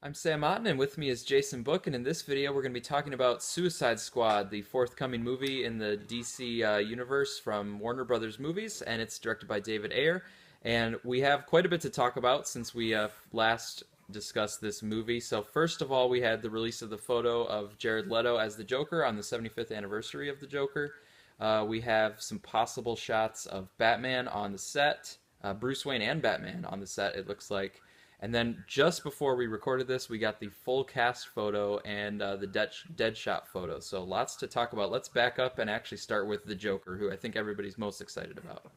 I'm Sam Otten, and with me is Jason Book, and in this video we're going to be talking about Suicide Squad, the forthcoming movie in the DC universe from Warner Brothers Movies, and it's directed by David Ayer. And we have quite a bit to talk about since we last discussed this movie. So first of all, we had the release of the photo of Jared Leto as the Joker on the 75th anniversary of the Joker. We have some possible shots of Batman on the set, Bruce Wayne and Batman on the set, it looks like. And then just before we recorded this, we got the full cast photo and the Deadshot photo. So lots to talk about. Let's back up and actually start with the Joker, who I think everybody's most excited about.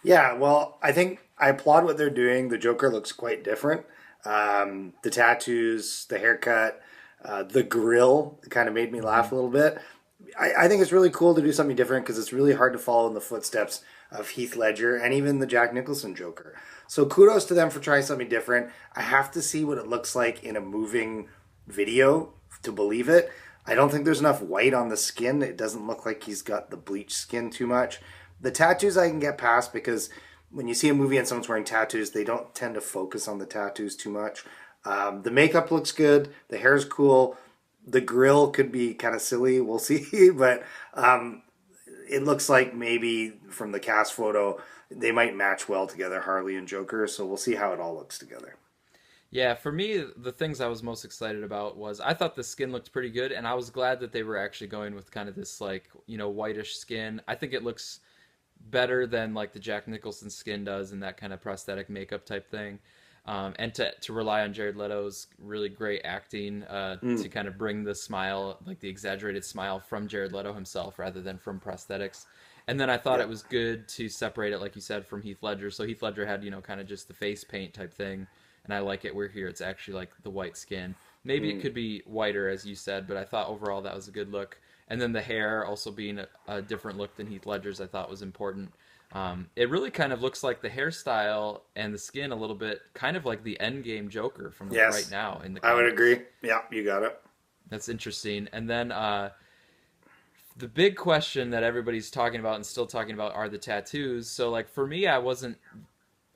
Yeah, well, I think I applaud what they're doing. The Joker looks quite different. The tattoos, the haircut, the grill kind of made me Hmm. laugh a little bit. I think it's really cool to do something different because it's really hard to follow in the footsteps of Heath Ledger and even the Jack Nicholson Joker. So kudos to them for trying something different. I have to see what it looks like in a moving video to believe it. I don't think there's enough white on the skin. It doesn't look like he's got the bleached skin too much. The tattoos I can get past because when you see a movie and someone's wearing tattoos, they don't tend to focus on the tattoos too much. The makeup looks good. The hair's cool. The grill could be kind of silly. We'll see. But it looks like maybe from the cast photo, they might match well together, Harley and Joker. So we'll see how it all looks together. Yeah, for me, the things I was most excited about was I thought the skin looked pretty good, and I was glad that they were actually going with kind of this like whitish skin. I think it looks better than like the Jack Nicholson skin does and that kind of prosthetic makeup type thing. And to rely on Jared Leto's really great acting to Mm, kind of bring the smile, like the exaggerated smile from Jared Leto himself rather than from prosthetics. And then I thought yeah. it was good to separate it, like you said, from Heath Ledger. So Heath Ledger had, kind of just the face paint type thing. And I like it where here it's actually like the white skin. Maybe it Mm. could be whiter, as you said, but I thought overall that was a good look. And then the hair also being a different look than Heath Ledger's, I thought was important. It really kind of looks like the hairstyle and the skin a little bit, kind of like the Endgame Joker from like right Yes, now in the I would comics. agree. Yeah, you got it. That's interesting. And then the big question that everybody's talking about and still talking about are the tattoos. So like for me, I wasn't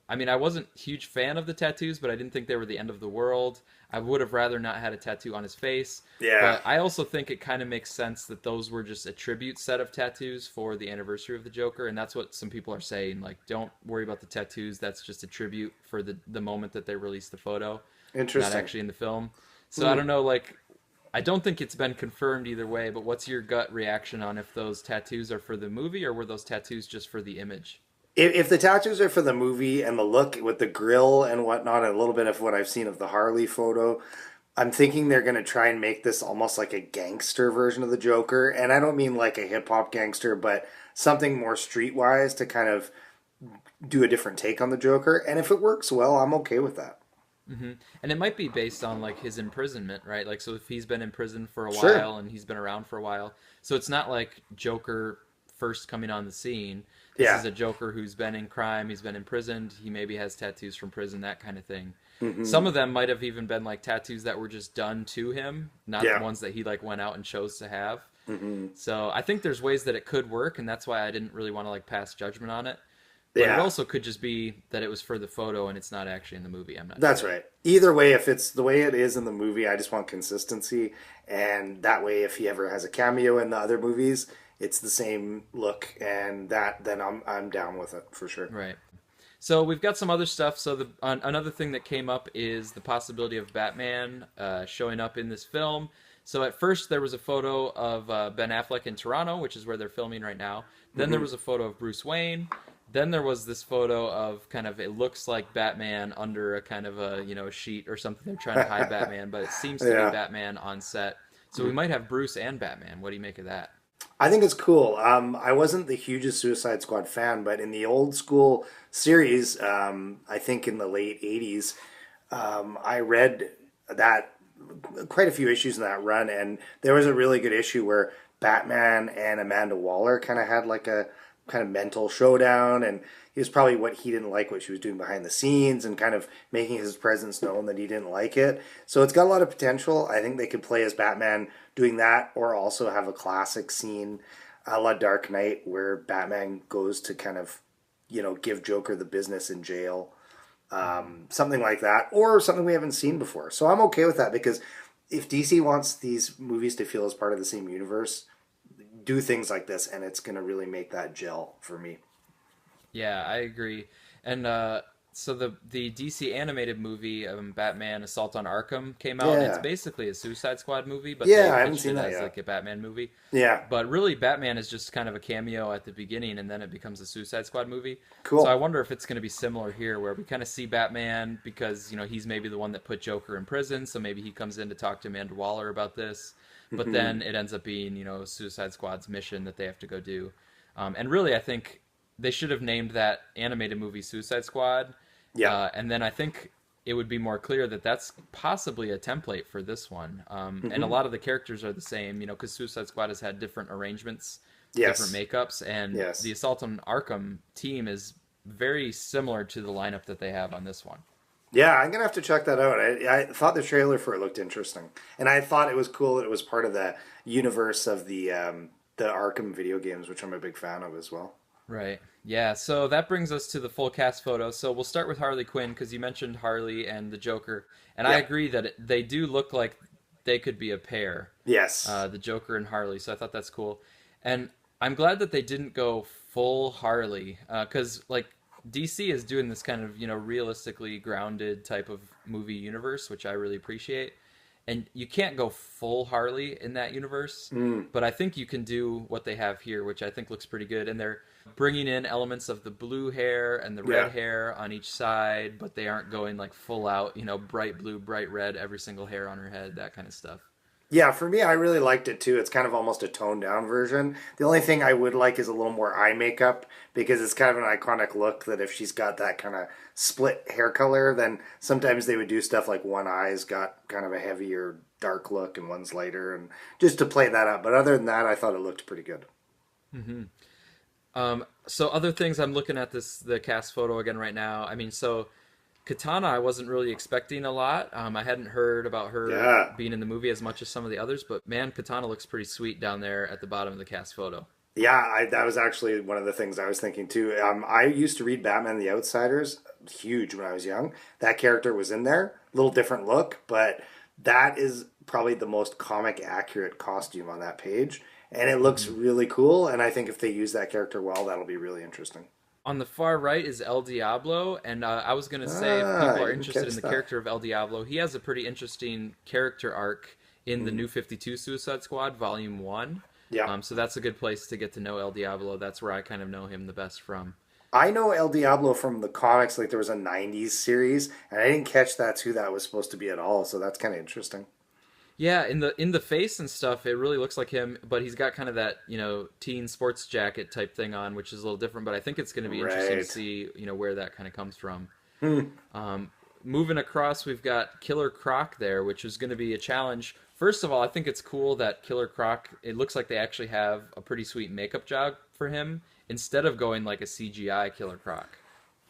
a huge fan of the tattoos, but I didn't think they were the end of the world. I would have rather not had a tattoo on his face. Yeah. But I also think it kind of makes sense that those were just a tribute set of tattoos for the anniversary of the Joker, and that's what some people are saying. Like, don't worry about the tattoos. That's just a tribute for the moment that they released the photo, not Interesting. actually in the film. So I Hmm. don't know. Like, I don't think it's been confirmed either way. But what's your gut reaction on if those tattoos are for the movie or were those tattoos just for the image? If the tattoos are for the movie and the look with the grill and whatnot, and a little bit of what I've seen of the Harley photo, I'm thinking they're going to try and make this almost like a gangster version of the Joker. And I don't mean like a hip hop gangster, but something more streetwise to kind of do a different take on the Joker. And if it works well, I'm okay with that. And it might be based on like his imprisonment, right? Like, so if he's been in prison for a Sure. while and he's been around for a while, so it's not like Joker first coming on the scene. This Yeah. is a Joker who's been in crime, he's been imprisoned, he maybe has tattoos from prison, that kind of thing. Hmm. Some of them might have even been like tattoos that were just done to him, not Yeah. ones that he like went out and chose to have. Hmm. So I think there's ways that it could work, and that's why I didn't really want to like pass judgment on it. But it Yeah. also could just be that it was for the photo and it's not actually in the movie. I'm not That's sure. right. Either way, if it's the way it is in the movie, I just want consistency. And that way, if he ever has a cameo in the other movies, it's the same look, and that then I'm down with it for sure. Right. So we've got some other stuff. So another thing that came up is the possibility of Batman showing up in this film. So at first there was a photo of Ben Affleck in Toronto, which is where they're filming right now. Then there Hmm. was a photo of Bruce Wayne. Then there was this photo of kind of it looks like Batman under a kind of a a sheet or something. They're trying to hide Batman, but it seems to be Yeah. Batman on set. So we might have Bruce and Batman. What do you make of that? I think it's cool. I wasn't the hugest Suicide Squad fan, but in the old school series, I think in the late 80s, I read that quite a few issues in that run, and there was a really good issue where Batman and Amanda Waller kind of had like a kind of mental showdown, and he was probably what he didn't like what she was doing behind the scenes and kind of making his presence known that he didn't like it. So it's got a lot of potential. I think they could play as Batman doing that, or also have a classic scene a la Dark Knight where Batman goes to kind of give Joker the business in jail. something like that, or something we haven't seen before. So I'm okay with that because if DC wants these movies to feel as part of the same universe, do things like this, and it's going to really make that gel for me. Yeah, I agree. And so the DC animated movie Batman Assault on Arkham came out, and it's Yeah, basically a Suicide Squad movie, but yeah, they I haven't pitched seen it that as yet. like a Batman movie. Yeah, But really, Batman is just kind of a cameo at the beginning, and then it becomes a Suicide Squad movie. So I cool. wonder if it's going to be similar here, where we kind of see Batman because he's maybe the one that put Joker in prison, so maybe he comes in to talk to Amanda Waller about this. But then it ends up being Suicide Squad's mission that they have to go do. And really, I think they should have named that animated movie Suicide Squad, Yeah. and then I think it would be more clear that that's possibly a template for this one. And a lot of the characters are the same, because Suicide Squad has had different arrangements, different Yes. makeups, and the Yes. Assault on Arkham team is very similar to the lineup that they have on this one. Yeah, I'm gonna have to check that out. I thought the trailer for it looked interesting, and I thought it was cool that it was part of the universe of the Arkham video games, which I'm a big fan of as well. Right. Yeah. So that brings us to the full cast photo. So we'll start with Harley Quinn because you mentioned Harley and the Joker, and I Yeah. agree that they do look like they could be a pair, Yes. the Joker and Harley. So I thought that's cool, and I'm glad that they didn't go full Harley because like DC is doing this kind of realistically grounded type of movie universe, which I really appreciate. And you can't go full Harley in that universe, Mm. but I think you can do what they have here, which I think looks pretty good. And they're bringing in elements of the blue hair and the red Yeah. hair on each side, but they aren't going like full out, bright blue, bright red, every single hair on her head, that kind of stuff. Yeah, for me, I really liked it too. It's kind of almost a toned down version. The only thing I would like is a little more eye makeup because it's kind of an iconic look that if she's got that kind of split hair color, then sometimes they would do stuff like one eye's got kind of a heavier dark look and one's lighter and just to play that up. But other than that, I thought it looked pretty good. So other things I'm looking at the cast photo again right now. I mean, so Katana, I wasn't really expecting a lot. I hadn't heard about her Yeah. being in the movie as much as some of the others, but man, Katana looks pretty sweet down there at the bottom of the cast photo. Yeah, that was actually one of the things I was thinking too. I used to read Batman the Outsiders, huge when I was young. That character was in there, little different look, but that is probably the most comic accurate costume on that page. And it looks really cool. And I think if they use that character well, that'll be really interesting. On the far right is El Diablo, and I was gonna say if Ah, people I are didn't interested catch in the that. character of El Diablo, he has a pretty interesting character arc in the New 52 Suicide Squad Volume 1. Yeah. So that's a good place to get to know El Diablo. That's where I kind of know him the best from. I know El Diablo from the comics, like there was a 90s series, and I didn't catch that's who that was supposed to be at all. So that's kind of interesting. Yeah, in the face and stuff, it really looks like him, but he's got kind of that, teen sports jacket type thing on, which is a little different, but I think it's going to be interesting to Right. see, where that kind of comes from. Hmm. Moving across, we've got Killer Croc there, which is going to be a challenge. First of all, I think it's cool that Killer Croc, it looks like they actually have a pretty sweet makeup job for him instead of going like a CGI Killer Croc.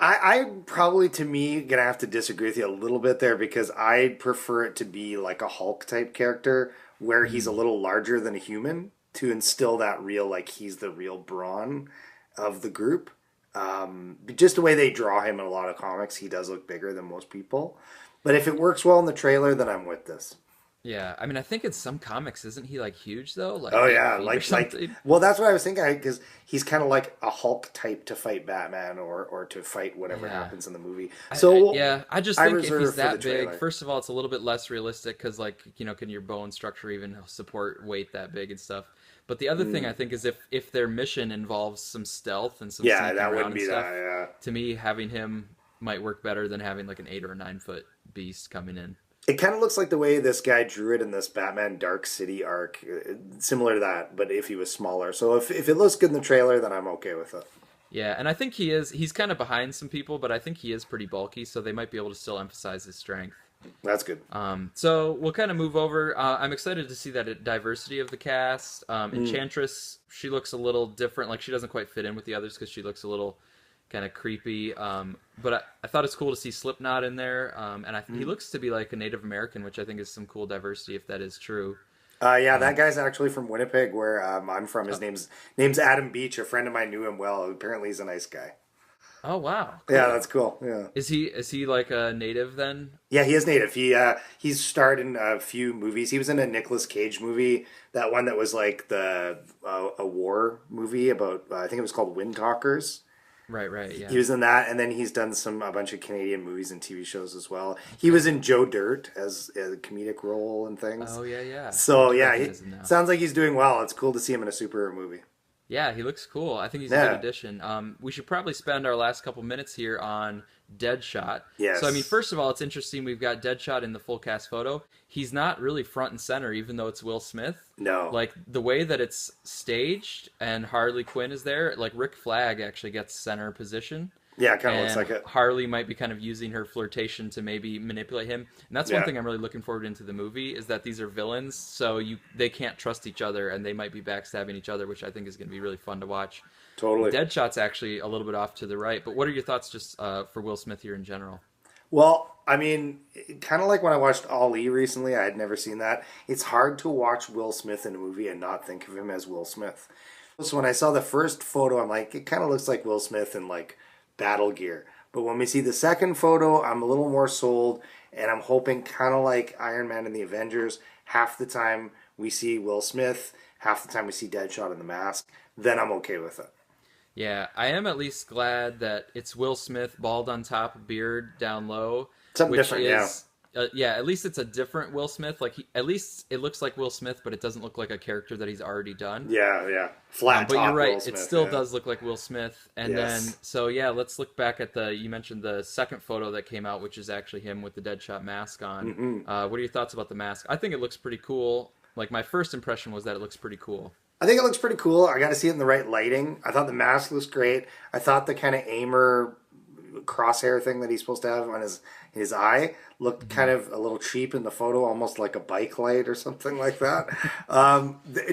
I probably, to me, gonna have to disagree with you a little bit there because I'd prefer it to be like a Hulk type character where he's a little larger than a human to instill that real, like he's the real brawn of the group. Just the way they draw him in a lot of comics, he does look bigger than most people. But if it works well in the trailer, then I'm with this. Yeah, I mean, I think in some comics, isn't he like huge though, like Oh eight yeah, feet or something? well, that's what I was thinking because he's kind of like a Hulk type to fight Batman or to fight whatever Yeah. happens in the movie. I So yeah, I just I think if reserve he's for the that big, trailer. first of all, it's a little bit less realistic because, like, can your bone structure even support weight that big and stuff? But the other thing I think is if their mission involves some stealth and some Yeah, sneaking that around wouldn't and be stuff, that. Yeah. to me, having him might work better than having like an 8 or 9 foot beast coming in. It kind of looks like the way this guy drew it in this Batman Dark City arc, similar to that, but if he was smaller. So if it looks good in the trailer, then I'm okay with it. Yeah, and I think he's kind of behind some people, but I think he is pretty bulky, so they might be able to still emphasize his strength. That's good. So we'll kind of move over. I'm excited to see that diversity of the cast. Enchantress, she looks a little different. Like she doesn't quite fit in with the others because she looks a little kind of creepy. But I thought it's cool to see Slipknot in there. And he looks to be like a Native American, which I think is some cool diversity if that is true. Yeah, that guy's actually from Winnipeg, where I'm from. His name's Adam Beach. A friend of mine knew him well. Apparently, he's a nice guy. Oh wow, Yeah, cool. that's cool. Yeah. Is he like a native then? Yeah, he is native. He's starred in a few movies. He was in a Nicolas Cage movie, that one that was like the a war movie about I think it was called Wind Talkers. Right, right, He yeah. was in that, and then he's done a bunch of Canadian movies and TV shows as well. He was in Joe Dirt as a comedic role and things. Oh yeah, yeah. I So do yeah, he recognize him now. sounds like he's doing well. It's cool to see him in a superhero movie. Yeah, he looks cool. I think he's a good Yeah. addition. We should probably spend our last couple minutes here on Deadshot. So, I mean, Yes. first of all, it's interesting we've got Deadshot in the full cast photo. He's not really front and center, even though it's Will Smith. No. Like the way that it's staged and Harley Quinn is there, like Rick Flag actually gets center position. Yeah, it kind of looks And like it. Harley might be kind of using her flirtation to maybe manipulate him. And that's one Yeah. thing I'm really looking forward into the movie is that these are villains, so they can't trust each other and they might be backstabbing each other, which I think is going to be really fun to watch. Totally. Deadshot's actually a little bit off to the right, but what are your thoughts just for Will Smith here in general? Well, I mean, kind of like when I watched Ali recently, I had never seen that. It's hard to watch Will Smith in a movie and not think of him as Will Smith. So when I saw the first photo, I'm like, it kind of looks like Will Smith in like battle gear. But when we see the second photo, I'm a little more sold, and I'm hoping kind of like Iron Man and the Avengers, half the time we see Will Smith, half the time we see Deadshot in the mask, then I'm okay with it. Yeah, I am at least glad that it's Will Smith, bald on top, beard down low, Something which different, yeah. is, yeah, at least it's a different Will Smith. Like, at least it looks like Will Smith, but it doesn't look like a character that he's already done. Yeah, yeah. Flat But you're top right, Will it Smith, still yeah. does look like Will Smith. And then, Yes. so yeah, let's look back at you mentioned the second photo that came out, which is actually him with the Deadshot mask on. Hmm. What are your thoughts about the mask? I think it looks pretty cool. Like, my first impression was that it looks pretty cool. I think it looks pretty cool. I got to see it in the right lighting. I thought the mask looks great. I thought the kind of aimer crosshair thing that he's supposed to have on his eye looked kind of a little cheap in the photo, almost like a bike light or something like that.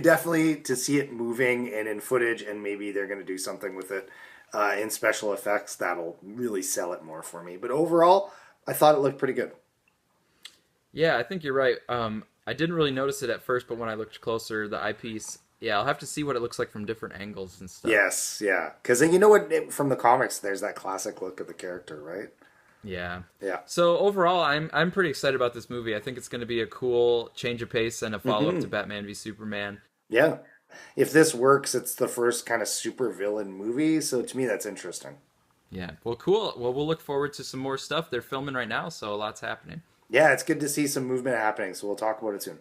Definitely to see it moving and in footage, and maybe they're going to do something with it in special effects that'll really sell it more for me. But overall, I thought it looked pretty good. Yeah, I think you're right. I didn't really notice it at first, but when I looked closer, the eyepiece, yeah, I'll have to see what it looks like from different angles and stuff. Yes, yeah. Because you know what? From the comics, there's that classic look of the character, right? Yeah. Yeah. So overall, I'm pretty excited about this movie. I think it's going to be a cool change of pace and a follow up to Batman v Superman. Yeah. If this works, it's the first kind of super villain movie. So to me, that's interesting. Yeah. Well, cool. Well, we'll look forward to some more stuff. They're filming right now, so a lot's happening. Yeah, it's good to see some movement happening. So we'll talk about it soon.